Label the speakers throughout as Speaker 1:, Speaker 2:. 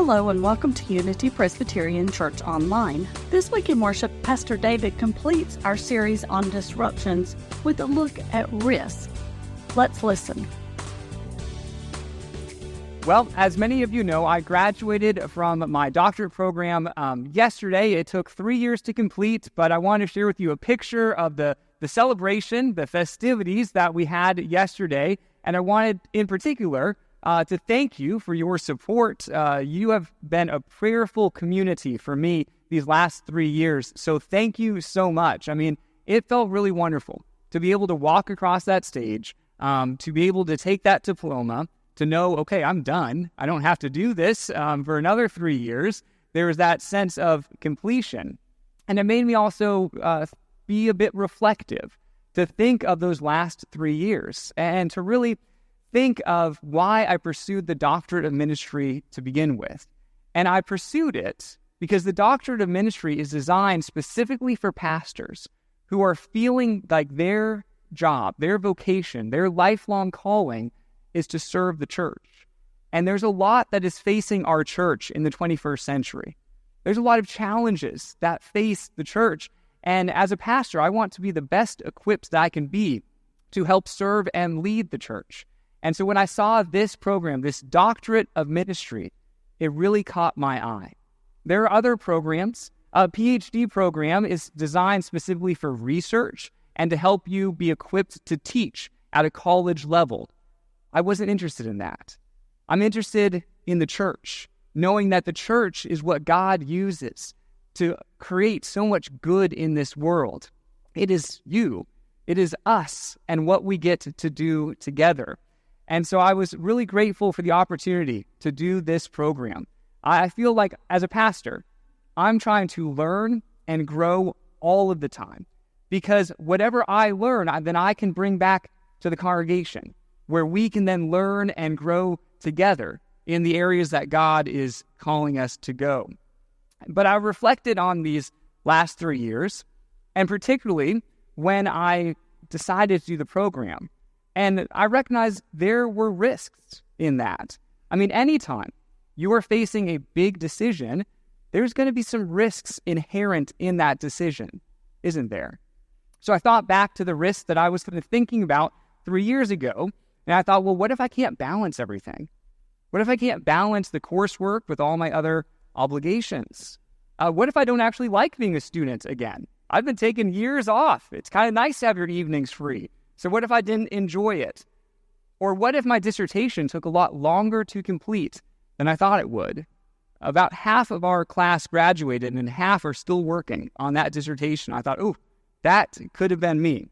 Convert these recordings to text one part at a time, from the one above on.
Speaker 1: Hello and welcome to Unity Presbyterian Church Online. This week in worship, Pastor David completes our series on disruptions with a look at risk. Let's listen.
Speaker 2: Well, as many of you know, I graduated from my doctorate program yesterday. It took 3 years to complete, but I want to share with you a picture of the celebration, the festivities that we had yesterday. And I wanted, in particular, to thank you for your support. You have been a prayerful community for me these last 3 years. So thank you so much. I mean, it felt really wonderful to be able to walk across that stage, to be able to take that diploma, to know, okay, I'm done. I don't have to do this for another 3 years. There was that sense of completion. And it made me also be a bit reflective, to think of those last 3 years and to really think of why I pursued the doctorate of ministry to begin with. And I pursued it because the doctorate of ministry is designed specifically for pastors who are feeling like their job, their vocation, their lifelong calling is to serve the church. And there's a lot that is facing our church in the 21st century. There's a lot of challenges that face the church. And as a pastor, I want to be the best equipped that I can be to help serve and lead the church. And so when I saw this program, this doctorate of ministry, it really caught my eye. There are other programs. A PhD program is designed specifically for research and to help you be equipped to teach at a college level. I wasn't interested in that. I'm interested in the church, knowing that the church is what God uses to create so much good in this world. It is you, it is us, and what we get to do together. And so I was really grateful for the opportunity to do this program. I feel like as a pastor, I'm trying to learn and grow all of the time, because whatever I learn, then I can bring back to the congregation, where we can then learn and grow together in the areas that God is calling us to go. But I reflected on these last 3 years, and particularly when I decided to do the program. And I recognized there were risks in that. I mean, anytime you are facing a big decision, there's going to be some risks inherent in that decision, isn't there? So I thought back to the risks that I was thinking about 3 years ago, and I thought, well, what if I can't balance everything? What if I can't balance the coursework with all my other obligations? What if I don't actually like being a student again? I've been taking years off. It's kind of nice to have your evenings free. So what if I didn't enjoy it? Or what if my dissertation took a lot longer to complete than I thought it would? About half of our class graduated and half are still working on that dissertation. I thought, oh, that could have been me.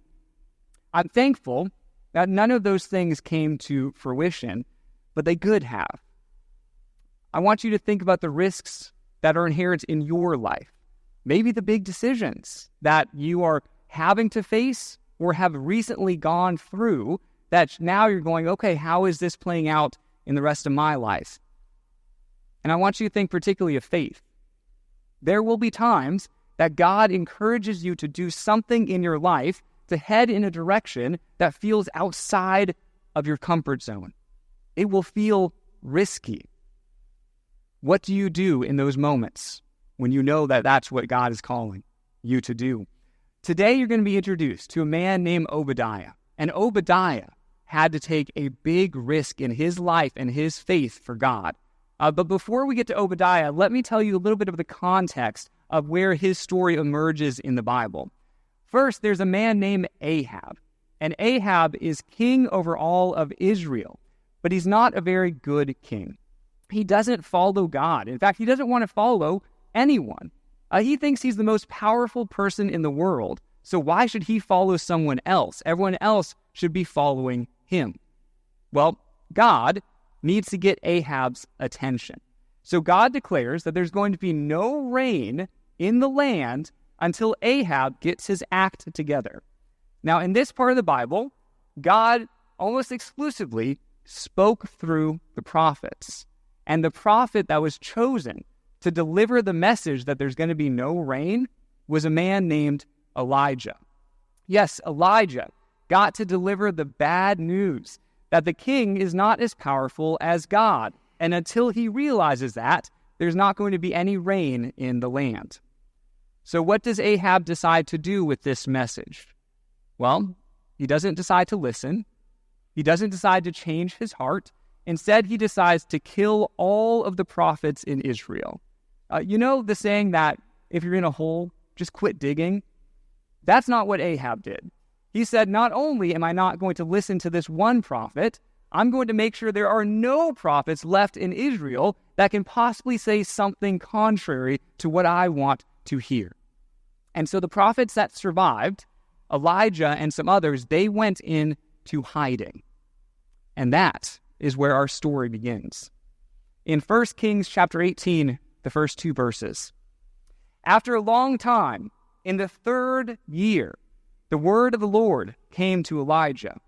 Speaker 2: I'm thankful that none of those things came to fruition, but they could have. I want you to think about the risks that are inherent in your life. Maybe the big decisions that you are having to face or have recently gone through that now you're going, okay, how is this playing out in the rest of my life? And I want you to think particularly of faith. There will be times that God encourages you to do something in your life to head in a direction that feels outside of your comfort zone. It will feel risky. What do you do in those moments when you know that that's what God is calling you to do? Today you're going to be introduced to a man named Obadiah. And Obadiah had to take a big risk in his life and his faith for God. But before we get to Obadiah, let me tell you a little bit of the context of where his story emerges in the Bible. First, there's a man named Ahab. And Ahab is king over all of Israel. But he's not a very good king. He doesn't follow God. In fact, he doesn't want to follow anyone. He thinks he's the most powerful person in the world. So why should he follow someone else? Everyone else should be following him. Well, God needs to get Ahab's attention. So God declares that there's going to be no rain in the land until Ahab gets his act together. Now, in this part of the Bible, God almost exclusively spoke through the prophets. And the prophet that was chosen to deliver the message that there's going to be no rain was a man named Elijah. Yes, Elijah got to deliver the bad news that the king is not as powerful as God. And until he realizes that, there's not going to be any rain in the land. So what does Ahab decide to do with this message? Well, he doesn't decide to listen. He doesn't decide to change his heart. Instead, he decides to kill all of the prophets in Israel. You know the saying that if you're in a hole, just quit digging? That's not what Ahab did. He said, not only am I not going to listen to this one prophet, I'm going to make sure there are no prophets left in Israel that can possibly say something contrary to what I want to hear. And so the prophets that survived, Elijah and some others, they went into hiding. And that is where our story begins. In 1 Kings chapter 18, the first 2 verses. After a long time, in the 3rd year, the word of the Lord came to Elijah.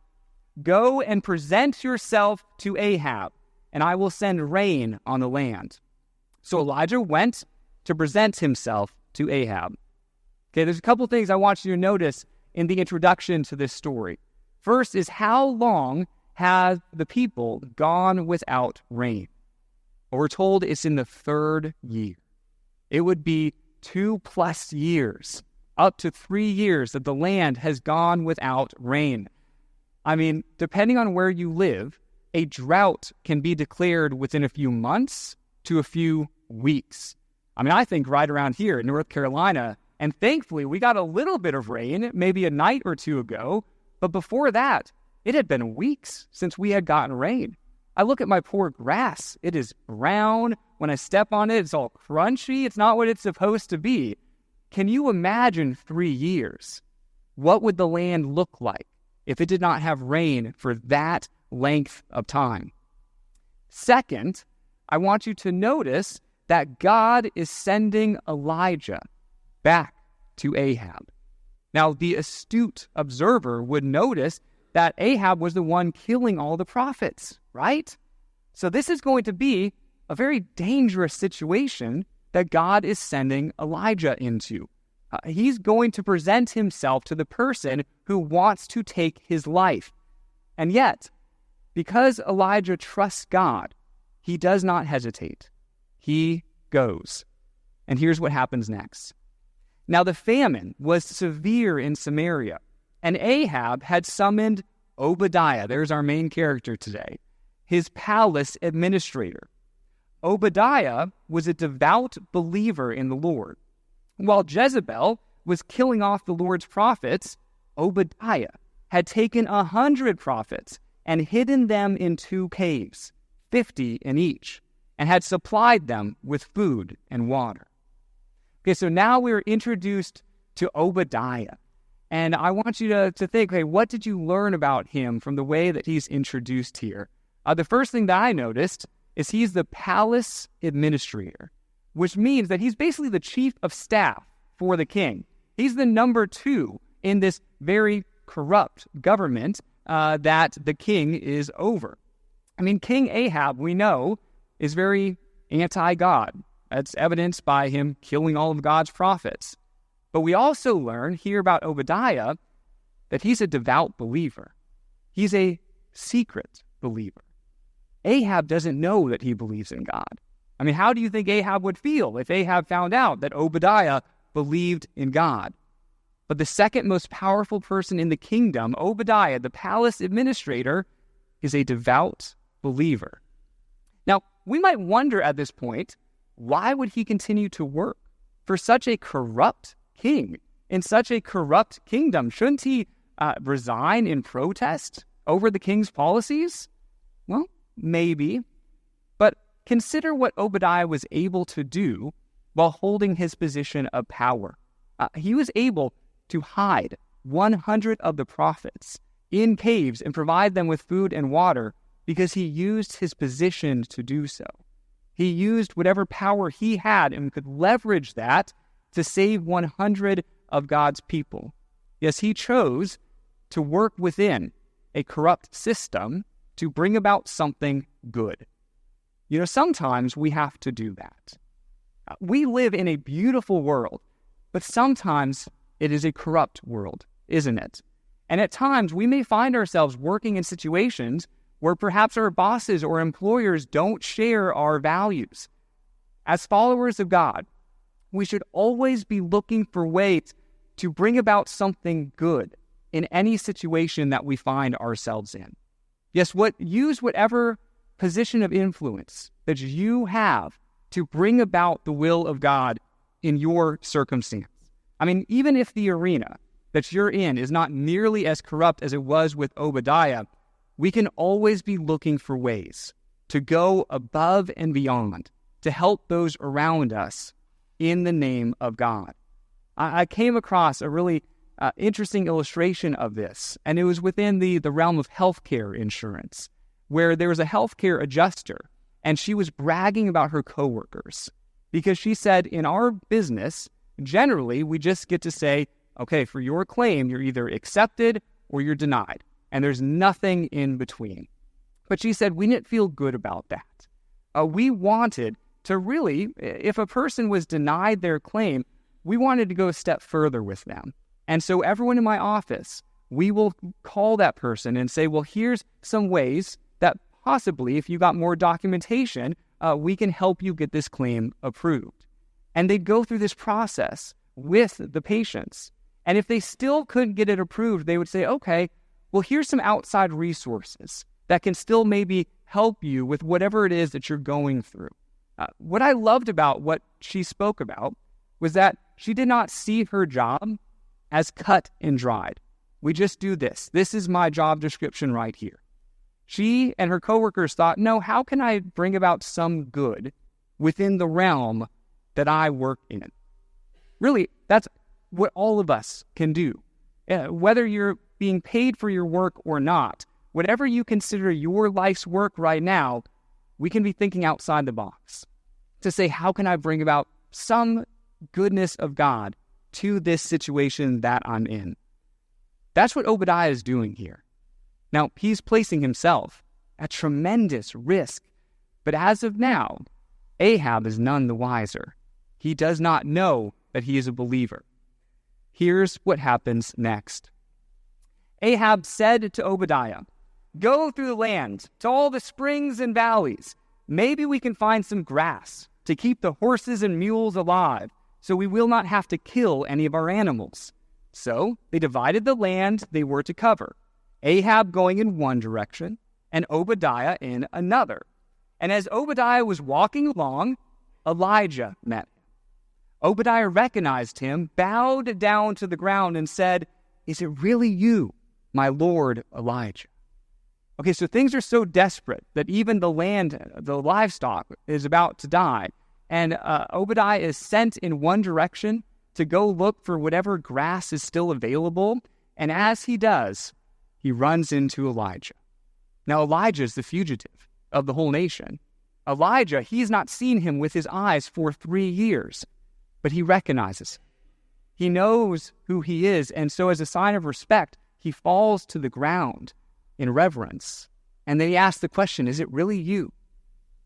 Speaker 2: Go and present yourself to Ahab, and I will send rain on the land. So Elijah went to present himself to Ahab. Okay, there's a couple things I want you to notice in the introduction to this story. First is, how long have the people gone without rain? Well, we're told it's in the 3rd year. It would be 2+ years, up to 3 years, that the land has gone without rain. I mean, depending on where you live, a drought can be declared within a few months to a few weeks. I mean, I think right around here in North Carolina, and thankfully we got a little bit of rain, maybe a night or two ago, but before that, it had been weeks since we had gotten rain. I look at my poor grass. It is brown. When I step on it, it's all crunchy. It's not what it's supposed to be. Can you imagine 3 years? What would the land look like if it did not have rain for that length of time? Second, I want you to notice that God is sending Elijah back to Ahab. Now, the astute observer would notice that Ahab was the one killing all the prophets, right? So this is going to be a very dangerous situation that God is sending Elijah into. He's going to present himself to the person who wants to take his life. And yet, because Elijah trusts God, he does not hesitate. He goes. And here's what happens next. Now the famine was severe in Samaria, and Ahab had summoned Obadiah, there's our main character today, his palace administrator. Obadiah was a devout believer in the Lord. While Jezebel was killing off the Lord's prophets, Obadiah had taken 100 prophets and hidden them in 2 caves, 50 in each, and had supplied them with food and water. Okay, so now we're introduced to Obadiah. And I want you to think, okay, what did you learn about him from the way that he's introduced here? The first thing that I noticed is he's the palace administrator, which means that he's basically the chief of staff for the king. He's the number 2 in this very corrupt government that the king is over. I mean, King Ahab, we know, is very anti-God. That's evidenced by him killing all of God's prophets. But we also learn here about Obadiah that he's a devout believer. He's a secret believer. Ahab doesn't know that he believes in God. I mean, how do you think Ahab would feel if Ahab found out that Obadiah believed in God? But the second most powerful person in the kingdom, Obadiah, the palace administrator, is a devout believer. Now, we might wonder at this point, why would he continue to work for such a corrupt king in such a corrupt kingdom? Shouldn't he resign in protest over the king's policies? Well, maybe. But consider what Obadiah was able to do while holding his position of power. He was able to hide 100 of the prophets in caves and provide them with food and water because he used his position to do so. He used whatever power he had and could leverage that to save 100 of God's people. Yes, he chose to work within a corrupt system to bring about something good. You know, sometimes we have to do that. We live in a beautiful world, but sometimes it is a corrupt world, isn't it? And at times we may find ourselves working in situations where perhaps our bosses or employers don't share our values. as followers of God, we should always be looking for ways to bring about something good in any situation that we find ourselves in. Yes, use whatever position of influence that you have to bring about the will of God in your circumstance. I mean, even if the arena that you're in is not nearly as corrupt as it was with Obadiah, we can always be looking for ways to go above and beyond to help those around us in the name of God. I came across a really interesting illustration of this, and it was within the realm of healthcare insurance, where there was a healthcare adjuster, and she was bragging about her coworkers because she said, in our business, generally, we just get to say, okay, for your claim, you're either accepted or you're denied, and there's nothing in between. But she said, we didn't feel good about that. We wanted to really, if a person was denied their claim, we wanted to go a step further with them. And so everyone in my office, we will call that person and say, well, here's some ways that possibly, if you got more documentation, we can help you get this claim approved. And they'd go through this process with the patients. And if they still couldn't get it approved, they would say, okay, well, here's some outside resources that can still maybe help you with whatever it is that you're going through. What I loved about what she spoke about was that she did not see her job as cut and dried. We just do this. This is my job description right here. She and her coworkers thought, no, how can I bring about some good within the realm that I work in? Really, that's what all of us can do. Whether you're being paid for your work or not, whatever you consider your life's work right now, we can be thinking outside the box to say, how can I bring about some goodness of God to this situation that I'm in? That's what Obadiah is doing here. Now, he's placing himself at tremendous risk, but as of now, Ahab is none the wiser. He does not know that he is a believer. Here's what happens next. Ahab said to Obadiah, go through the land to all the springs and valleys. Maybe we can find some grass to keep the horses and mules alive, so we will not have to kill any of our animals. So they divided the land they were to cover, Ahab going in one direction and Obadiah in another. And as Obadiah was walking along, Elijah met him. Obadiah recognized him, bowed down to the ground, and said, is it really you, my lord Elijah? Okay, so things are so desperate that even the land, the livestock, is about to die. And Obadiah is sent in one direction to go look for whatever grass is still available. And as he does, he runs into Elijah. Now, Elijah is the fugitive of the whole nation. Elijah, he's not seen him with his eyes for 3 years, but he recognizes him. He knows who he is, and so as a sign of respect, he falls to the ground in reverence. And then he asks the question, is it really you?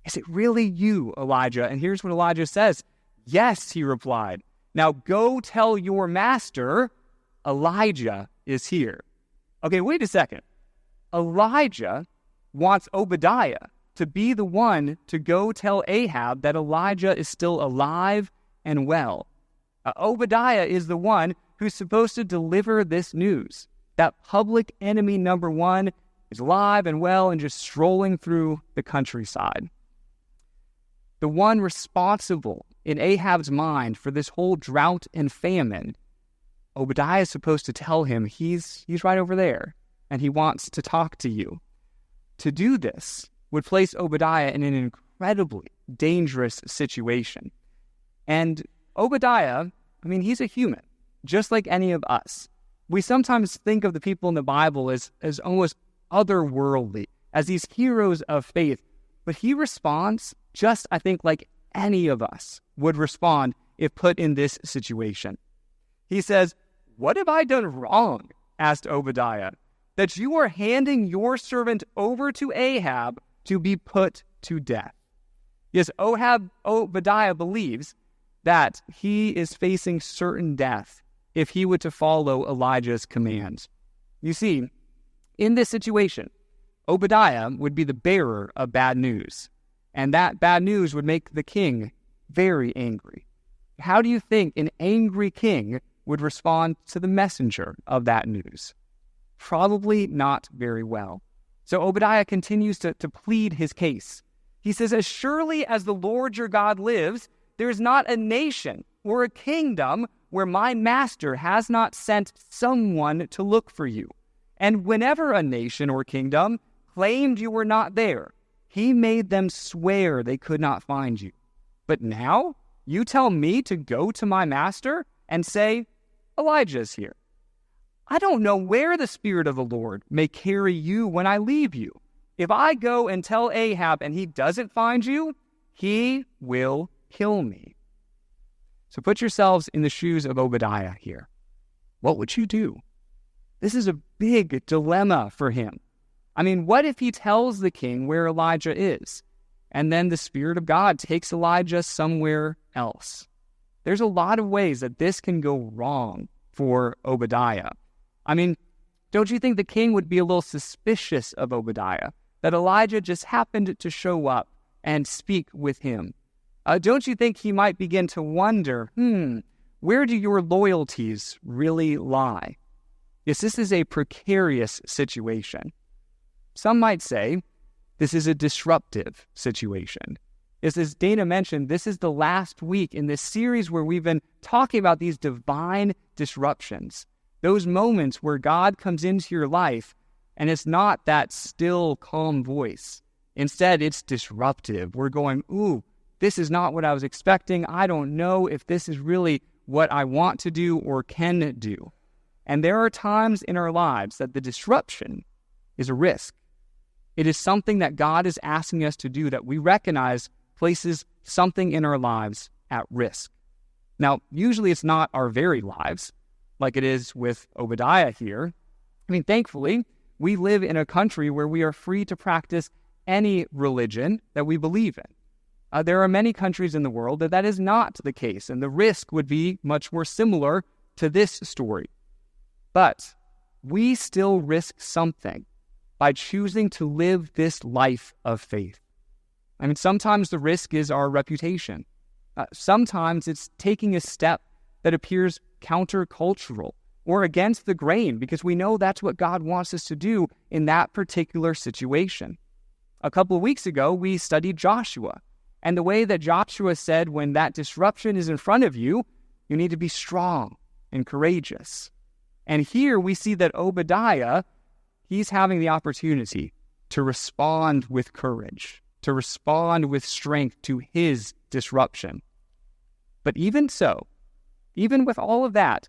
Speaker 2: Is it really you, Elijah? And here's what Elijah says. Yes, he replied. Now go tell your master, Elijah is here. Okay, wait a second. Elijah wants Obadiah to be the one to go tell Ahab that Elijah is still alive and well. Obadiah is the one who's supposed to deliver this news, that public enemy number one is alive and well and just strolling through the countryside. The one responsible in Ahab's mind for this whole drought and famine, Obadiah is supposed to tell him he's right over there and he wants to talk to you. To do this would place Obadiah in an incredibly dangerous situation. And Obadiah, I mean, he's a human, just like any of us. We sometimes think of the people in the Bible as almost otherworldly, as these heroes of faith. But he responds just, I think, like any of us would respond if put in this situation. He says, what have I done wrong? Asked Obadiah, that you are handing your servant over to Ahab to be put to death. Yes, Obadiah believes that he is facing certain death if he were to follow Elijah's commands. You see, in this situation, Obadiah would be the bearer of bad news, and that bad news would make the king very angry. How do you think an angry king would respond to the messenger of that news? Probably not very well. So Obadiah continues to plead his case. He says, as surely as the Lord your God lives, there is not a nation or a kingdom where my master has not sent someone to look for you. And whenever a nation or kingdom claimed you were not there, he made them swear they could not find you. But now you tell me to go to my master and say, Elijah is here. I don't know where the Spirit of the Lord may carry you when I leave you. If I go and tell Ahab and he doesn't find you, he will kill me. So put yourselves in the shoes of Obadiah here. What would you do? This is a big dilemma for him. I mean, what if he tells the king where Elijah is, and then the Spirit of God takes Elijah somewhere else? There's a lot of ways that this can go wrong for Obadiah. I mean, don't you think the king would be a little suspicious of Obadiah, that Elijah just happened to show up and speak with him? Don't you think he might begin to wonder, where do your loyalties really lie? Yes, this is a precarious situation. Some might say this is a disruptive situation. As Dana mentioned, this is the last week in this series where we've been talking about these divine disruptions, those moments where God comes into your life and it's not that still, calm voice. Instead, it's disruptive. We're going, this is not what I was expecting. I don't know if this is really what I want to do or can do. And there are times in our lives that the disruption is a risk. It is something that God is asking us to do that we recognize places something in our lives at risk. Now, usually it's not our very lives, like it is with Obadiah here. I mean, thankfully, we live in a country where we are free to practice any religion that we believe in. There are many countries in the world that is not the case, and the risk would be much more similar to this story. But we still risk something by choosing to live this life of faith. I mean, sometimes the risk is our reputation. Sometimes it's taking a step that appears countercultural or against the grain because we know that's what God wants us to do in that particular situation. A couple of weeks ago, we studied Joshua. And the way that Joshua said when that disruption is in front of you, you need to be strong and courageous. And here we see that Obadiah, he's having the opportunity to respond with courage, to respond with strength to his disruption. But even so, even with all of that,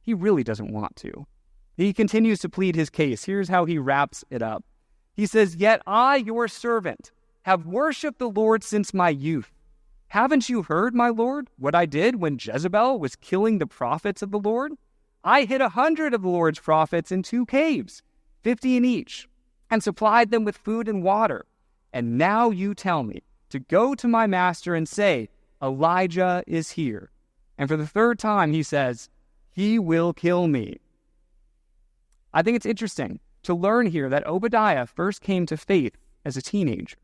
Speaker 2: he really doesn't want to. He continues to plead his case. Here's how he wraps it up. He says, "Yet I, your servant, have worshipped the Lord since my youth. Haven't you heard, my Lord, what I did when Jezebel was killing the prophets of the Lord? I hid 100 of the Lord's prophets in 2 caves, 50 in each, and supplied them with food and water. And now you tell me to go to my master and say, Elijah is here." And for the 3rd time, he says, he will kill me. I think it's interesting to learn here that Obadiah first came to faith as a teenager.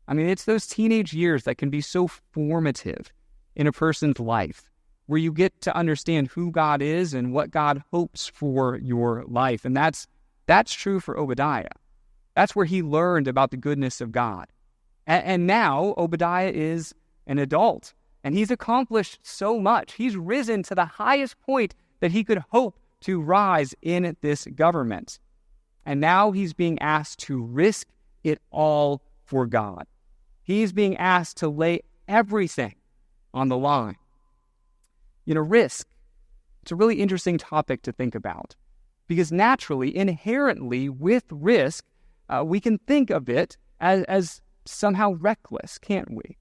Speaker 2: I mean, it's those teenage years that can be so formative in a person's life, where you get to understand who God is and what God hopes for your life. And that's true for Obadiah. That's where he learned about the goodness of God. And now Obadiah is an adult, and he's accomplished so much. He's risen to the highest point that he could hope to rise in this government. And now he's being asked to risk it all for God. He's being asked to lay everything on the line. You know, risk, it's a really interesting topic to think about, because naturally, inherently, with risk, we can think of it as somehow reckless, can't we?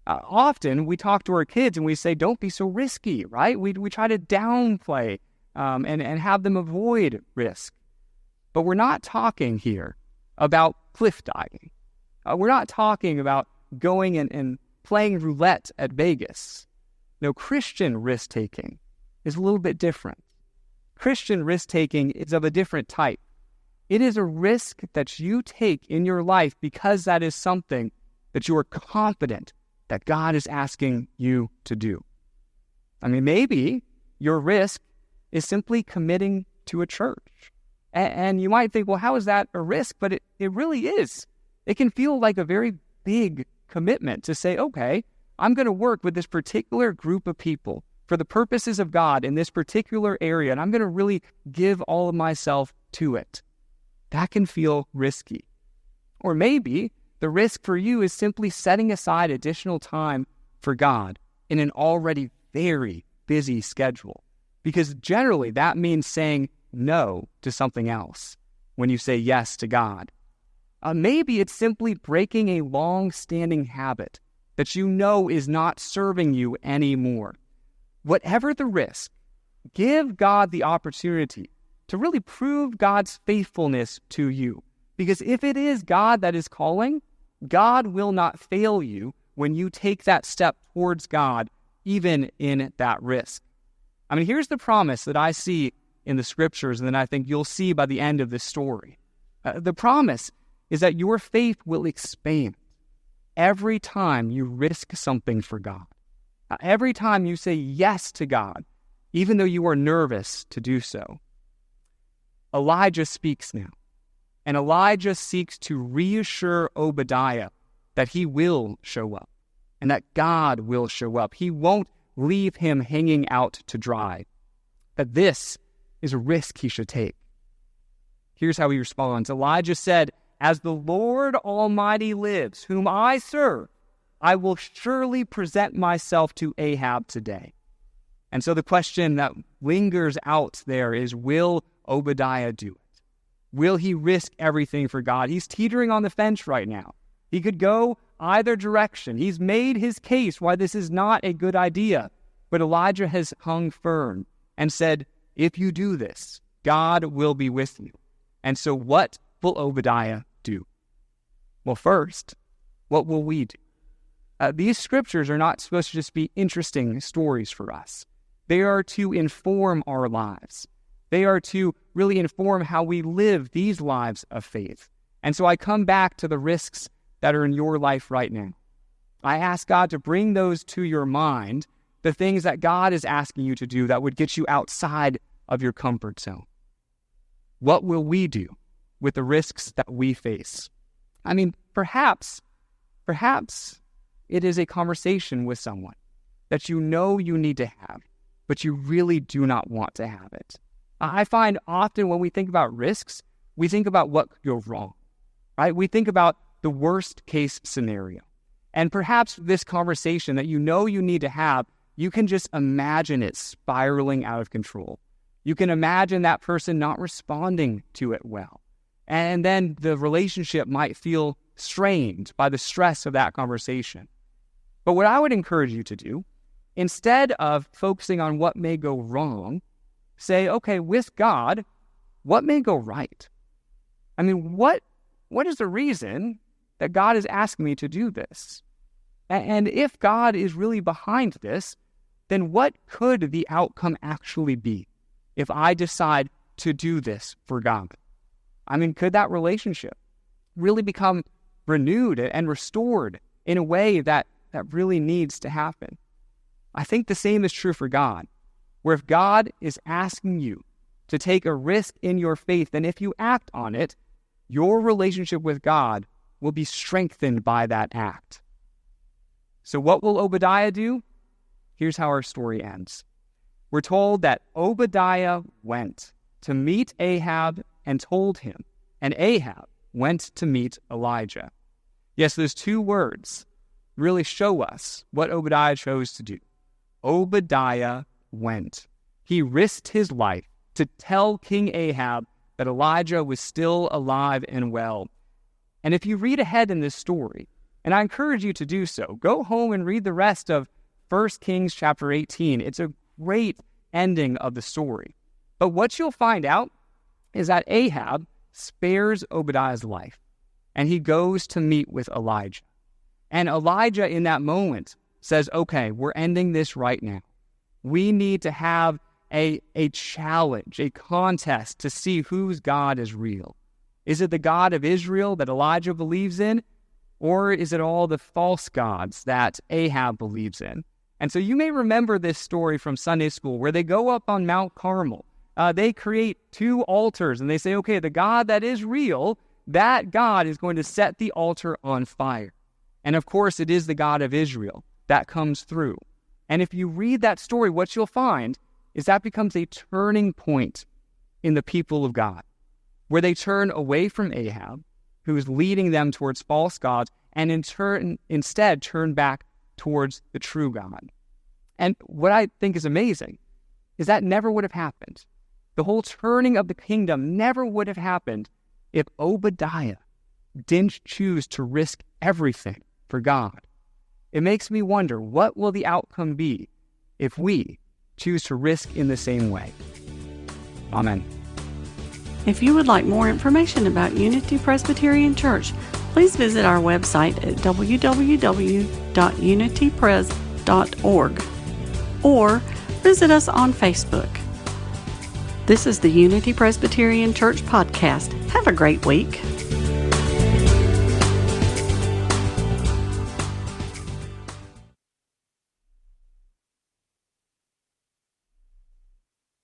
Speaker 2: Often, we talk to our kids and we say, don't be so risky, right? We try to downplay and have them avoid risk. But we're not talking here about cliff diving. We're not talking about going and playing roulette at Vegas. No, Christian risk-taking is a little bit different. Christian risk-taking is of a different type. It is a risk that you take in your life because that is something that you are confident that God is asking you to do? I mean, maybe your risk is simply committing to a church. And you might think, well, how is that a risk? But it really is. It can feel like a very big commitment to say, okay, I'm going to work with this particular group of people for the purposes of God in this particular area, and I'm going to really give all of myself to it. That can feel risky. Or maybe the risk for you is simply setting aside additional time for God in an already very busy schedule, because generally that means saying no to something else when you say yes to God. Maybe it's simply breaking a long-standing habit that you know is not serving you anymore. Whatever the risk, give God the opportunity to really prove God's faithfulness to you. Because if it is God that is calling, God will not fail you when you take that step towards God, even in that risk. I mean, here's the promise that I see in the scriptures, and then I think you'll see by the end of this story. The promise is that your faith will expand every time you risk something for God. Every time you say yes to God, even though you are nervous to do so. Elijah speaks now, and Elijah seeks to reassure Obadiah that he will show up and that God will show up. He won't leave him hanging out to dry, that this is a risk he should take. Here's how he responds. Elijah said, "As the Lord Almighty lives, whom I serve, I will surely present myself to Ahab today." And so the question that lingers out there is, will Obadiah do it? Will he risk everything for God? He's teetering on the fence right now. He could go either direction. He's made his case why this is not a good idea. But Elijah has hung firm and said, if you do this, God will be with you. And so what will Obadiah do? Well, first, what will we do? These scriptures are not supposed to just be interesting stories for us. They are to inform our lives. They are to really inform how we live these lives of faith. And so I come back to the risks that are in your life right now. I ask God to bring those to your mind, the things that God is asking you to do that would get you outside of your comfort zone. What will we do with the risks that we face? I mean, perhaps it is a conversation with someone that you know you need to have, but you really do not want to have it. I find often when we think about risks, we think about what could go wrong, right? We think about the worst case scenario. And perhaps this conversation that you know you need to have, you can just imagine it spiraling out of control. You can imagine that person not responding to it well. And then the relationship might feel strained by the stress of that conversation. But what I would encourage you to do, instead of focusing on what may go wrong, say, okay, with God, what may go right? I mean, what is the reason that God is asking me to do this? And if God is really behind this, then what could the outcome actually be if I decide to do this for God? I mean, could that relationship really become renewed and restored in a way that really needs to happen? I think the same is true for God, where if God is asking you to take a risk in your faith, then if you act on it, your relationship with God will be strengthened by that act. So what will Obadiah do? Here's how our story ends. We're told that Obadiah went to meet Ahab and told him, and Ahab went to meet Elijah. Yes, those two words really show us what Obadiah chose to do. Obadiah went. He risked his life to tell King Ahab that Elijah was still alive and well. And if you read ahead in this story, and I encourage you to do so, go home and read the rest of 1 Kings chapter 18. It's a great ending of the story. But what you'll find out is that Ahab spares Obadiah's life, and he goes to meet with Elijah. And Elijah in that moment says, okay, we're ending this right now. We need to have a challenge, a contest to see whose God is real. Is it the God of Israel that Elijah believes in? Or is it all the false gods that Ahab believes in? And so you may remember this story from Sunday school where they go up on Mount Carmel. They create 2 altars and they say, okay, the God that is real, that God is going to set the altar on fire. And of course, it is the God of Israel that comes through. And if you read that story, what you'll find is that becomes a turning point in the people of God, where they turn away from Ahab, who is leading them towards false gods, and instead turn back towards the true God. And what I think is amazing is that never would have happened. The whole turning of the kingdom never would have happened if Obadiah didn't choose to risk everything for God. It makes me wonder, what will the outcome be if we choose to risk in the same way? Amen.
Speaker 1: If you would like more information about Unity Presbyterian Church, please visit our website at www.unitypres.org or visit us on Facebook. This is the Unity Presbyterian Church podcast. Have a great week.